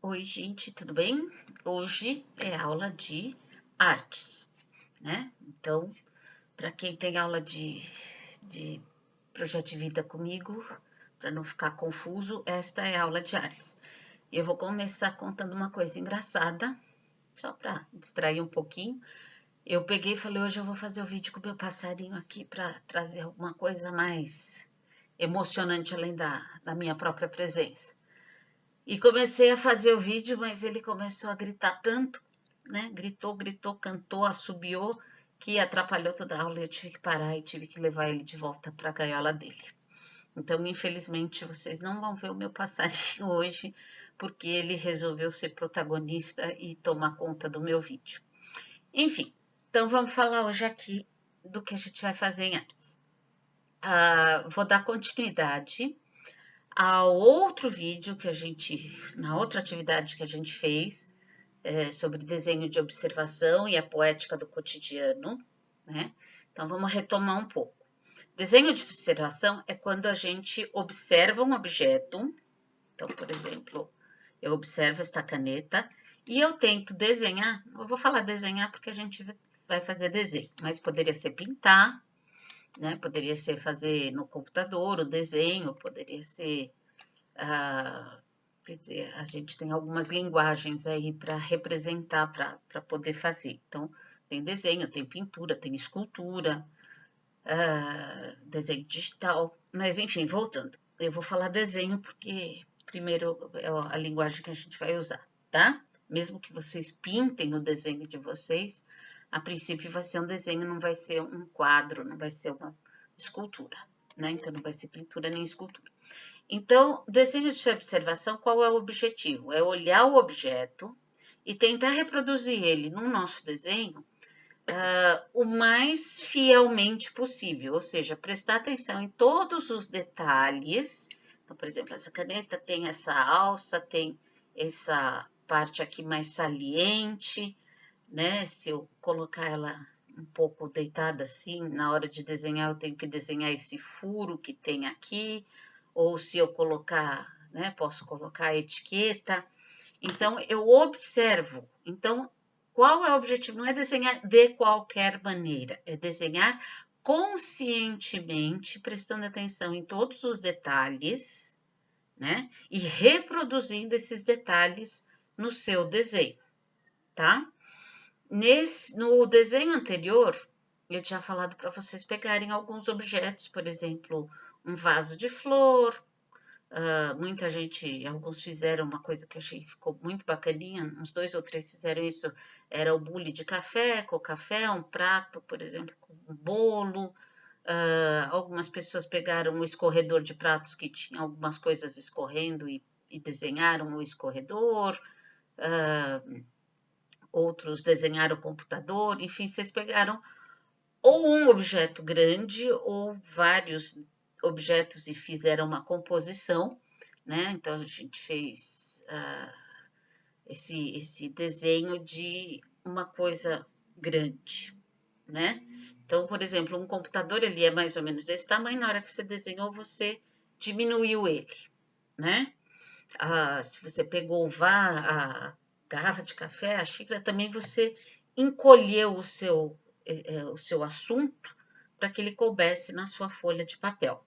Oi, gente, tudo bem? Hoje é aula de artes, né? Então, para quem tem aula de projeto de vida comigo, para não ficar confuso, esta é a aula de artes. Eu vou começar contando uma coisa engraçada, só para distrair um pouquinho. Eu peguei e falei, hoje eu vou fazer o vídeo com o meu passarinho aqui para trazer alguma coisa mais emocionante além da minha própria presença. E comecei a fazer o vídeo, mas ele começou a gritar tanto, né? Gritou, cantou, assobiou, que atrapalhou toda a aula e eu tive que parar e tive que levar ele de volta para a gaiola dele. Então, infelizmente, vocês não vão ver o meu passarinho hoje, porque ele resolveu ser protagonista e tomar conta do meu vídeo. Enfim, então vamos falar hoje aqui do que a gente vai fazer em artes. Vou dar continuidade ao outro vídeo que a gente, na outra atividade que a gente fez, sobre desenho de observação e a poética do cotidiano, né? Então vamos retomar um pouco. Desenho de observação é quando a gente observa um objeto. Então, por exemplo, eu observo esta caneta e eu tento desenhar. Eu vou falar desenhar porque a gente vai fazer desenho, mas poderia ser pintar, né? Poderia ser fazer no computador o desenho, poderia ser quer dizer, a gente tem algumas linguagens aí para representar, para poder fazer. Então, tem desenho, tem pintura, tem escultura, desenho digital, mas enfim, voltando. Eu vou falar desenho porque primeiro é a linguagem que a gente vai usar, tá? Mesmo que vocês pintem o desenho de vocês, a princípio vai ser um desenho, não vai ser um quadro, não vai ser uma escultura, né? Então, não vai ser pintura nem escultura. Então, desenho de observação, qual é o objetivo? É olhar o objeto e tentar reproduzir ele no nosso desenho o mais fielmente possível, ou seja, prestar atenção em todos os detalhes. Então, por exemplo, essa caneta tem essa alça, tem essa parte aqui mais saliente, né? Se eu colocar ela um pouco deitada assim, na hora de desenhar, eu tenho que desenhar esse furo que tem aqui, ou se eu colocar, né, posso colocar a etiqueta. Então, eu observo. Então, qual é o objetivo? Não é desenhar de qualquer maneira, é desenhar conscientemente, prestando atenção em todos os detalhes, né? E reproduzindo esses detalhes no seu desenho, tá? No desenho anterior, eu tinha falado para vocês pegarem alguns objetos, por exemplo, um vaso de flor. Muita gente, alguns fizeram uma coisa que eu achei que ficou muito bacaninha, uns 2 ou 3 fizeram isso, era o bule de café, com café, um prato, por exemplo, com um bolo. Algumas pessoas pegaram um escorredor de pratos que tinha algumas coisas escorrendo e desenharam o escorredor. Outros desenharam o computador, enfim, vocês pegaram ou um objeto grande ou vários objetos e fizeram uma composição, né? Então a gente fez esse desenho de uma coisa grande, né? Então, por exemplo, um computador ele é mais ou menos desse tamanho, na hora que você desenhou, você diminuiu ele, né? Se você pegou a garrafa de café, a xícara, também você encolheu o seu assunto para que ele coubesse na sua folha de papel,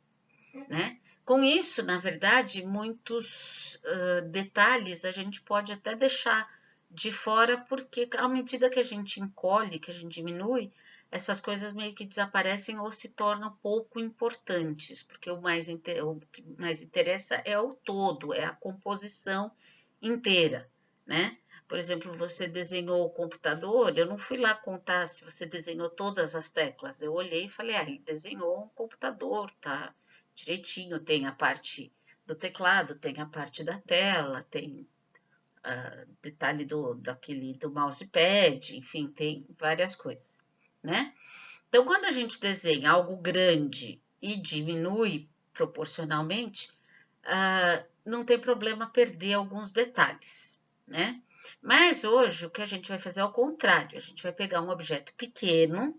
né? Com isso, na verdade, muitos detalhes a gente pode até deixar de fora, porque à medida que a gente encolhe, que a gente diminui, essas coisas meio que desaparecem ou se tornam pouco importantes, porque o que mais interessa é o todo, é a composição inteira, né? Por exemplo, você desenhou o computador, eu não fui lá contar se você desenhou todas as teclas, eu olhei e falei, ele desenhou um computador, tá direitinho, tem a parte do teclado, tem a parte da tela, tem detalhe do mousepad, enfim, tem várias coisas, né? Então, quando a gente desenha algo grande e diminui proporcionalmente, não tem problema perder alguns detalhes, né? Mas hoje o que a gente vai fazer é o contrário, a gente vai pegar um objeto pequeno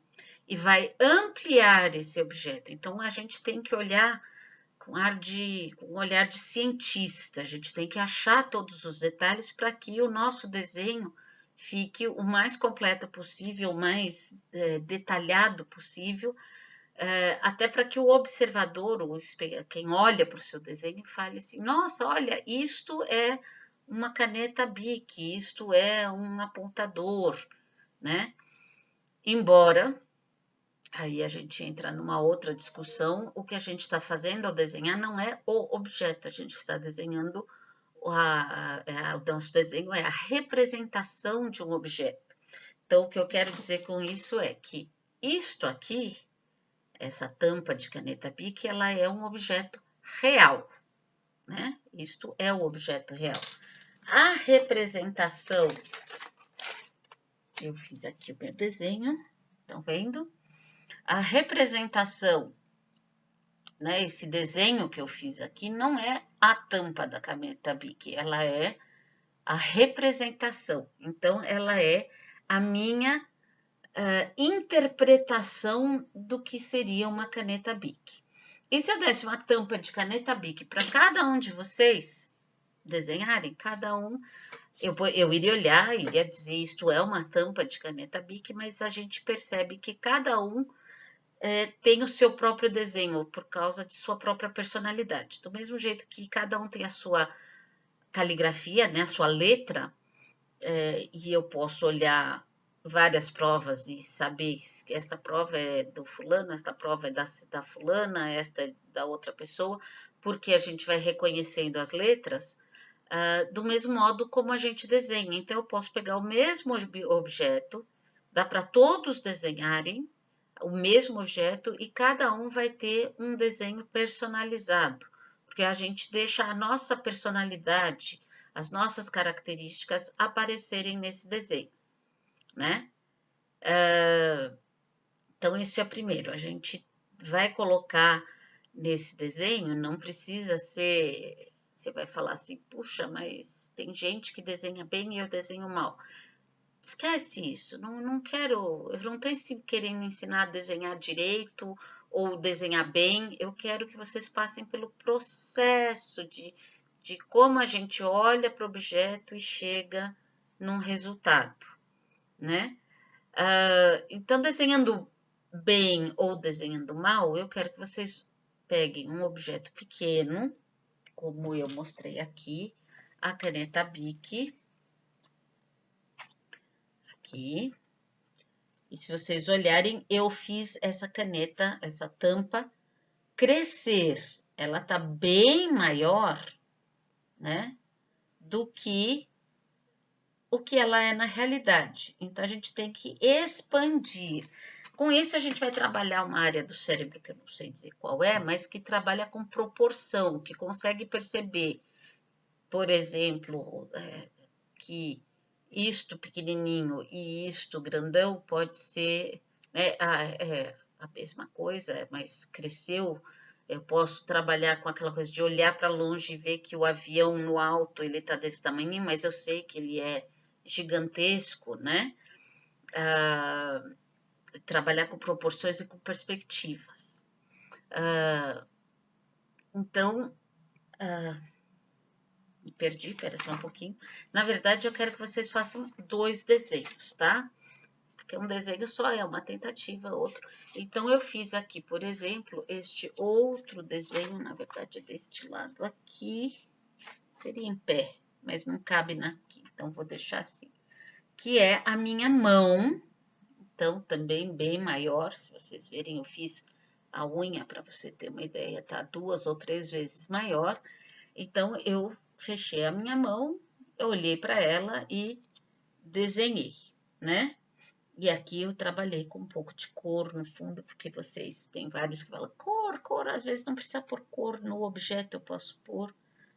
e vai ampliar esse objeto. Então, a gente tem que olhar com um olhar de cientista. A gente tem que achar todos os detalhes para que o nosso desenho fique o mais completo possível, o mais detalhado possível, até para que o observador, quem olha para o seu desenho, fale assim: nossa, olha, isto é uma caneta Bic, isto é um apontador, né? Embora, aí a gente entra numa outra discussão, o que a gente está fazendo ao desenhar não é o objeto, a gente está desenhando, o nosso desenho é a representação de um objeto. Então, o que eu quero dizer com isso é que isto aqui, essa tampa de caneta Bic, ela é um objeto real, né? Isto é o objeto real. A representação, eu fiz aqui o meu desenho, estão vendo? A representação, né, esse desenho que eu fiz aqui, não é a tampa da caneta Bic, ela é a representação. Então, ela é a minha interpretação do que seria uma caneta Bic. E se eu desse uma tampa de caneta Bic para cada um de vocês desenharem, cada um, eu iria olhar, iria dizer isto é uma tampa de caneta Bic, mas a gente percebe que cada um tem o seu próprio desenho por causa de sua própria personalidade. Do mesmo jeito que cada um tem a sua caligrafia, né, a sua letra, e eu posso olhar várias provas e saber que esta prova é do fulano, esta prova é da fulana, esta é da outra pessoa, porque a gente vai reconhecendo as letras do mesmo modo como a gente desenha. Então, eu posso pegar o mesmo objeto, dá para todos desenharem o mesmo objeto e cada um vai ter um desenho personalizado, porque a gente deixa a nossa personalidade, as nossas características aparecerem nesse desenho, né? Então, esse é o primeiro. A gente vai colocar nesse desenho, não precisa ser... Você vai falar assim, puxa, mas tem gente que desenha bem e eu desenho mal. Esquece isso, não quero, eu não estou querendo ensinar a desenhar direito ou desenhar bem, eu quero que vocês passem pelo processo de como a gente olha para o objeto e chega num resultado, né? Então, desenhando bem ou desenhando mal, eu quero que vocês peguem um objeto pequeno, como eu mostrei aqui, a caneta Bic, aqui. E se vocês olharem, eu fiz essa caneta, essa tampa, crescer. Ela tá bem maior, né, do que o que ela é na realidade. Então, a gente tem que expandir. Com isso, a gente vai trabalhar uma área do cérebro, que eu não sei dizer qual é, mas que trabalha com proporção, que consegue perceber, por exemplo, que isto pequenininho e isto grandão pode ser, né, a mesma coisa, mas cresceu. Eu posso trabalhar com aquela coisa de olhar para longe e ver que o avião no alto ele está desse tamanho, mas eu sei que ele é gigantesco, né? Trabalhar com proporções e com perspectivas. Então, me perdi, espera só um pouquinho. Na verdade, eu quero que vocês façam 2 desenhos, tá? Porque um desenho só é uma tentativa, outro. Então, eu fiz aqui, por exemplo, este outro desenho, na verdade, é deste lado aqui, seria em pé, mas não cabe aqui, então vou deixar assim. Que é a minha mão, então também bem maior, se vocês verem, eu fiz a unha, para você ter uma ideia, tá 2 ou 3 vezes maior. Então, eu fechei a minha mão, eu olhei para ela e desenhei, né? E aqui eu trabalhei com um pouco de cor no fundo, porque vocês têm vários que falam cor, às vezes não precisa pôr cor no objeto, eu posso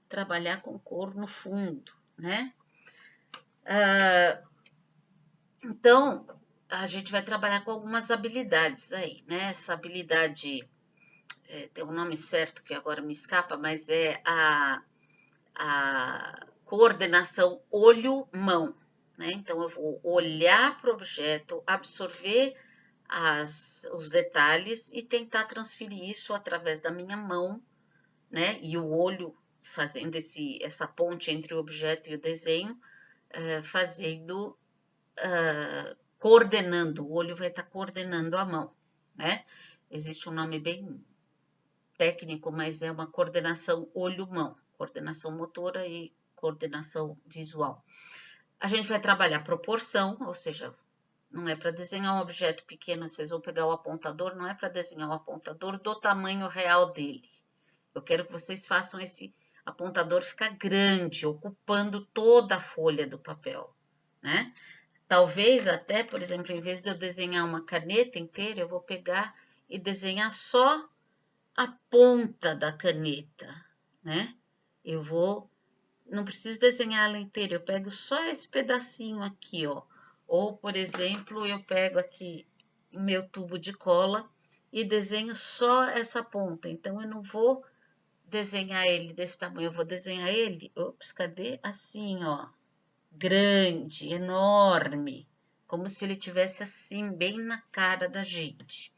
trabalhar com cor no fundo, né? Então, a gente vai trabalhar com algumas habilidades aí, né? Essa habilidade, tem um nome certo que agora me escapa, mas é a coordenação olho-mão, né? Então, eu vou olhar para o objeto, absorver os detalhes e tentar transferir isso através da minha mão né? E o olho fazendo essa ponte entre o objeto e o desenho, coordenando, o olho vai estar coordenando a mão, né? Existe um nome bem técnico, mas é uma coordenação olho-mão, coordenação motora e coordenação visual. A gente vai trabalhar proporção, ou seja, não é para desenhar um objeto pequeno, vocês vão pegar o apontador, não é para desenhar o apontador do tamanho real dele. Eu quero que vocês façam esse apontador ficar grande, ocupando toda a folha do papel, né? Talvez até, por exemplo, em vez de eu desenhar uma caneta inteira, eu vou pegar e desenhar só a ponta da caneta, né? Não preciso desenhar ela inteira, eu pego só esse pedacinho aqui, ó. Ou, por exemplo, eu pego aqui o meu tubo de cola e desenho só essa ponta. Então, eu não vou desenhar ele desse tamanho, eu vou desenhar ele, ops, cadê? Assim, ó, grande, enorme, como se ele tivesse assim, bem na cara da gente.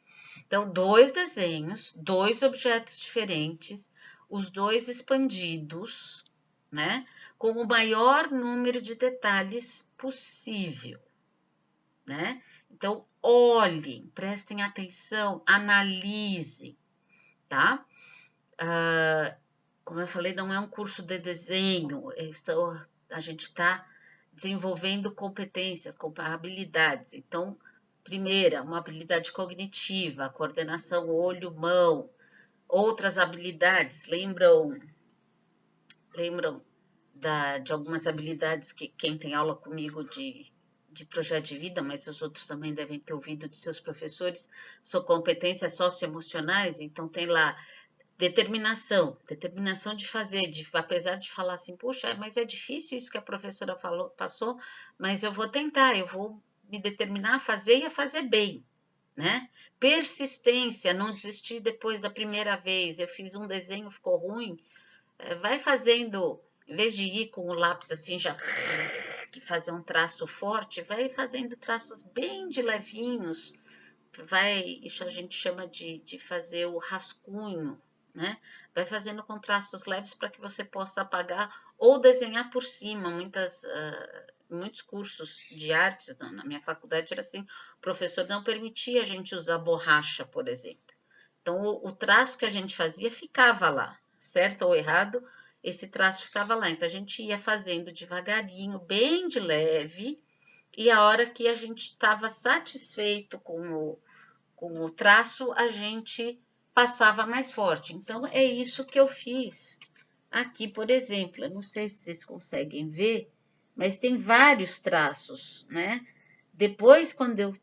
Então, 2 desenhos, 2 objetos diferentes, os 2 expandidos, né? Com o maior número de detalhes possível, né? Então, olhem, prestem atenção, analisem, tá? Como eu falei, não é um curso de desenho, a gente está desenvolvendo competências, habilidades. Então, primeira, uma habilidade cognitiva, coordenação olho-mão. Outras habilidades, lembram de algumas habilidades que quem tem aula comigo de projeto de vida, mas os outros também devem ter ouvido de seus professores, são competências socioemocionais, então tem lá determinação de fazer, apesar de falar assim, puxa, mas é difícil isso que a professora passou, mas eu vou tentar, eu vou me determinar a fazer e a fazer bem, né? Persistência, não desistir depois da primeira vez, eu fiz um desenho, ficou ruim, vai fazendo, em vez de ir com o lápis assim, já que fazer um traço forte, vai fazendo traços bem de levinhos, isso a gente chama de fazer o rascunho, né? Vai fazendo com traços leves para que você possa apagar ou desenhar por cima. Muitos cursos de artes, na minha faculdade era assim, o professor não permitia a gente usar borracha, por exemplo. Então, o traço que a gente fazia ficava lá, certo ou errado, esse traço ficava lá. Então, a gente ia fazendo devagarinho, bem de leve, e a hora que a gente estava satisfeito com o traço, a gente passava mais forte. Então, é isso que eu fiz aqui, por exemplo. Eu não sei se vocês conseguem ver, mas tem vários traços, né? Depois, quando eu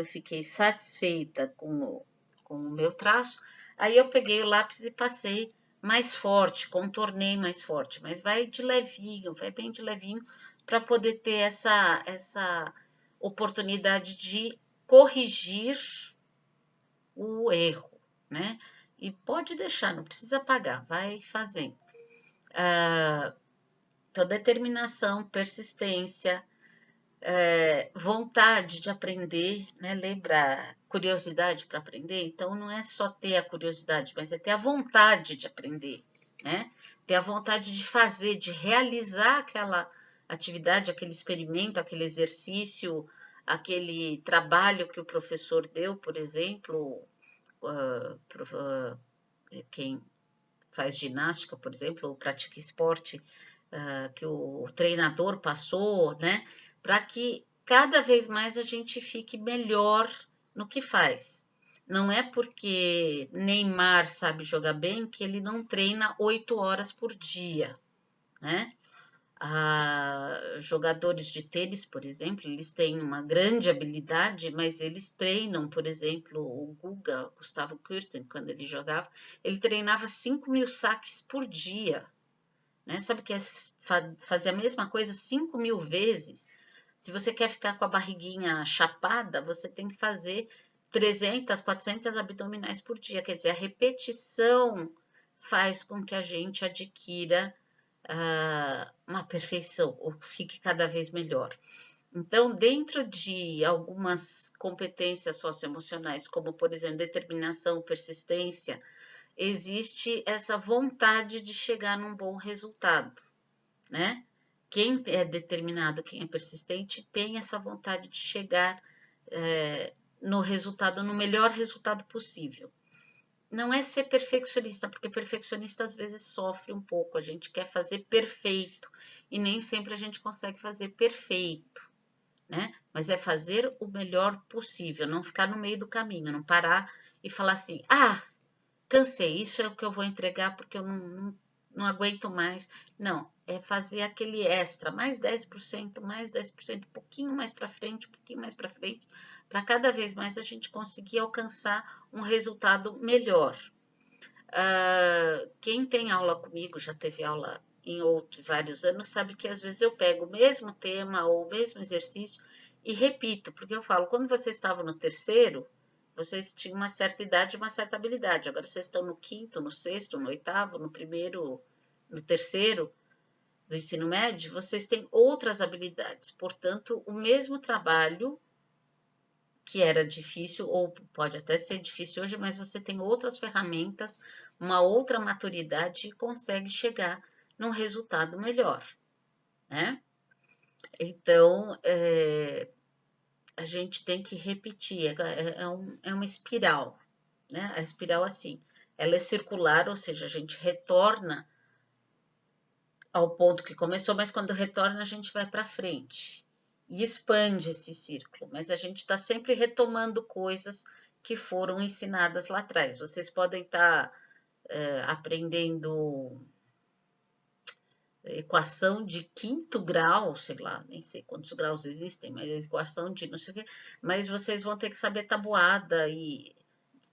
fiquei satisfeita com o meu traço, aí eu peguei o lápis e passei mais forte, contornei mais forte, mas vai de levinho, vai bem de levinho, para poder ter essa oportunidade de corrigir o erro, né? E pode deixar, não precisa apagar, vai fazendo. Então, determinação, persistência, vontade de aprender, né? Lembra curiosidade para aprender? Então, não é só ter a curiosidade, mas é ter a vontade de aprender, né? Ter a vontade de fazer, de realizar aquela atividade, aquele experimento, aquele exercício, aquele trabalho que o professor deu, por exemplo, quem faz ginástica, por exemplo, ou pratica esporte, que o treinador passou, né? Para que cada vez mais a gente fique melhor no que faz. Não é porque Neymar sabe jogar bem que ele não treina 8 horas por dia, né? Jogadores de tênis, por exemplo, eles têm uma grande habilidade, mas eles treinam, por exemplo, o Gustavo Kuerten, quando ele jogava, ele treinava 5.000 saques por dia, né? Sabe que é fazer a mesma coisa 5.000 vezes? Se você quer ficar com a barriguinha chapada, você tem que fazer 300, 400 abdominais por dia, quer dizer, a repetição faz com que a gente adquira uma perfeição, ou fique cada vez melhor. Então, dentro de algumas competências socioemocionais, como, por exemplo, determinação, persistência, existe essa vontade de chegar num bom resultado, né? Quem é determinado, quem é persistente, tem essa vontade de chegar no resultado, no melhor resultado possível. Não é ser perfeccionista, porque perfeccionista às vezes sofre um pouco, a gente quer fazer perfeito e nem sempre a gente consegue fazer perfeito, né? Mas é fazer o melhor possível, não ficar no meio do caminho, não parar e falar assim: ah, cansei, isso é o que eu vou entregar porque eu não aguento mais. Não, é fazer aquele extra, mais 10%, mais 10%, um pouquinho mais para frente, um pouquinho mais para frente, para cada vez mais a gente conseguir alcançar um resultado melhor. Quem tem aula comigo, já teve aula em vários anos, sabe que às vezes eu pego o mesmo tema ou o mesmo exercício e repito, porque eu falo, quando vocês estavam no terceiro, vocês tinham uma certa idade e uma certa habilidade. Agora vocês estão no quinto, no sexto, no oitavo, no primeiro, no terceiro do ensino médio, vocês têm outras habilidades. Portanto, o mesmo trabalho que era difícil, ou pode até ser difícil hoje, mas você tem outras ferramentas, uma outra maturidade e consegue chegar num resultado melhor, né? Então, a gente tem que repetir, é uma espiral, né? A espiral, assim, ela é circular, ou seja, a gente retorna ao ponto que começou, mas quando retorna, a gente vai para frente e expande esse círculo. Mas a gente está sempre retomando coisas que foram ensinadas lá atrás. Vocês podem estar aprendendo equação de quinto grau, sei lá, nem sei quantos graus existem, mas equação de não sei o quê, mas vocês vão ter que saber tabuada e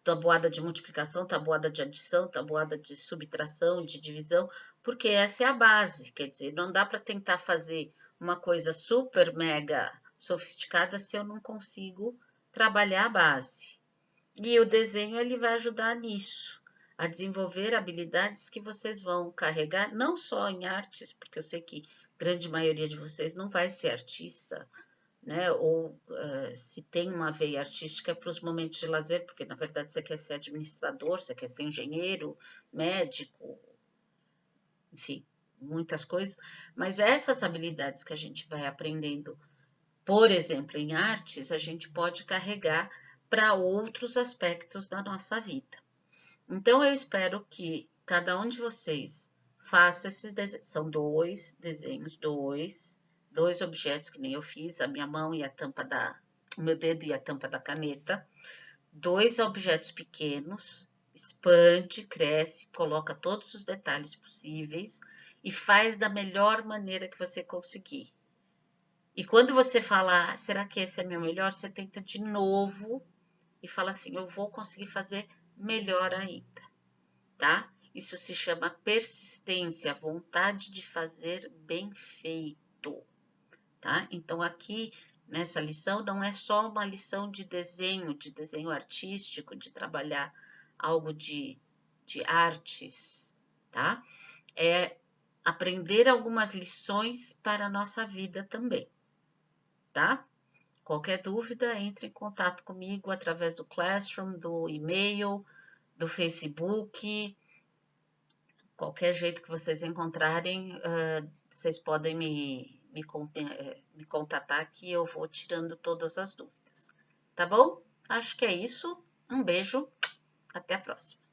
tabuada de multiplicação, tabuada de adição, tabuada de subtração, de divisão, porque essa é a base, quer dizer, não dá para tentar fazer uma coisa super mega sofisticada se eu não consigo trabalhar a base. E o desenho ele vai ajudar nisso, a desenvolver habilidades que vocês vão carregar, não só em artes, porque eu sei que grande maioria de vocês não vai ser artista, né? Ou se tem uma veia artística é para os momentos de lazer, porque na verdade você quer ser administrador, você quer ser engenheiro, médico, enfim, muitas coisas. Mas essas habilidades que a gente vai aprendendo, por exemplo, em artes, a gente pode carregar para outros aspectos da nossa vida. Então, eu espero que cada um de vocês faça esses desenhos. São dois desenhos, dois objetos que nem eu fiz, a minha mão e a tampa o meu dedo e a tampa da caneta. Dois objetos pequenos, expande, cresce, coloca todos os detalhes possíveis e faz da melhor maneira que você conseguir. E quando você falar, será que esse é meu melhor? Você tenta de novo e fala assim, eu vou conseguir fazer melhor ainda, tá? Isso se chama persistência, vontade de fazer bem feito, tá? Então, aqui nessa lição não é só uma lição de desenho artístico, de trabalhar algo de artes, tá? É aprender algumas lições para a nossa vida também, tá? Qualquer dúvida, entre em contato comigo através do Classroom, do e-mail, do Facebook, qualquer jeito que vocês encontrarem, vocês podem me contatar que eu vou tirando todas as dúvidas. Tá bom? Acho que é isso. Um beijo. Até a próxima.